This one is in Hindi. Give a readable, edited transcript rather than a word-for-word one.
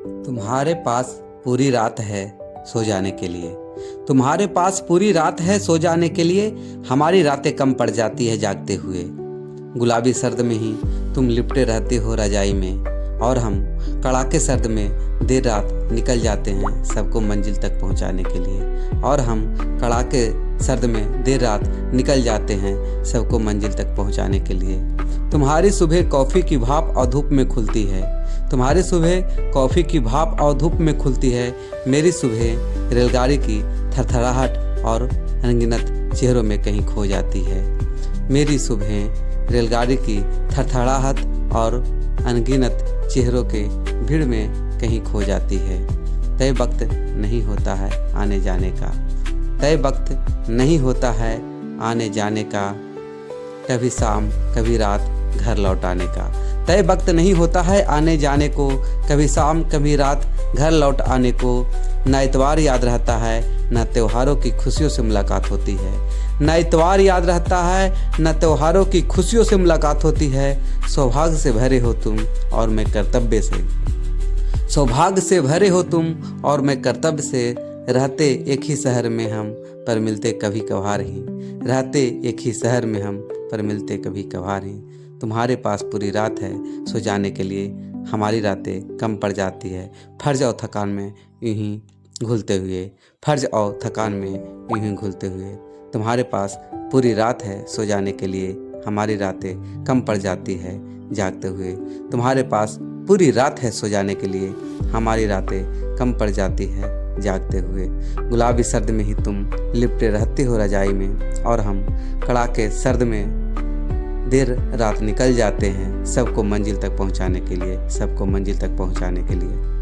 तुम्हारे पास पूरी रात है सो जाने के लिए। तुम्हारे पास पूरी रात है सो जाने के लिए। हमारी रातें कम पड़ जाती है जागते हुए। गुलाबी सर्द में ही तुम लिपटे रहते हो रजाई में, और हम कड़ाके सर्द में देर रात निकल जाते हैं सबको मंजिल तक पहुंचाने के लिए। और हम कड़ाके सर्द में देर रात निकल जाते हैं सबको मंजिल तक पहुंचाने के लिए। तुम्हारी सुबह कॉफ़ी की भाप और धूप में खुलती है। तुम्हारी सुबह कॉफ़ी की भाप और धूप में खुलती है। मेरी सुबह रेलगाड़ी की थरथराहट और अनगिनत चेहरों में कहीं खो जाती है। मेरी सुबह रेलगाड़ी की थरथराहट और अनगिनत चेहरों के भीड़ में कहीं खो जाती है। तय वक्त नहीं होता है आने जाने का। तय वक्त नहीं होता है आने जाने का। कभी शाम कभी रात घर लौट आने का। तय वक्त नहीं होता है आने जाने को। कभी शाम कभी रात घर लौट आने को। न इतवार याद रहता है न त्योहारों की खुशियों से मुलाकात होती है। न इतवार याद रहता है न त्योहारों की खुशियों से मुलाकात होती है। सौभाग्य से भरे हो तुम और मैं कर्तव्य से। सौभाग्य से भरे हो तुम और मैं कर्तव्य से। रहते एक ही शहर में हम पर मिलते कभी कभार ही। रहते एक ही शहर में हम पर मिलते कभी कभार ही। तुम्हारे पास पूरी रात है सो जाने के लिए। हमारी रातें कम पड़ जाती है फर्ज और थकान में यूं ही घुलते हुए। फर्ज और थकान में यूं ही घुलते हुए। तुम्हारे पास पूरी रात है सो जाने के लिए। हमारी रातें कम पड़ जाती है जागते हुए। तुम्हारे पास पूरी रात है सो जाने के लिए। हमारी रातें कम पड़ जाती है जागते हुए। गुलाबी सर्द में ही तुम लिपटे रहते हो रजाई में, और हम कड़ाके सर्द में देर रात निकल जाते हैं सबको मंजिल तक पहुंचाने के लिए। सबको मंजिल तक पहुंचाने के लिए।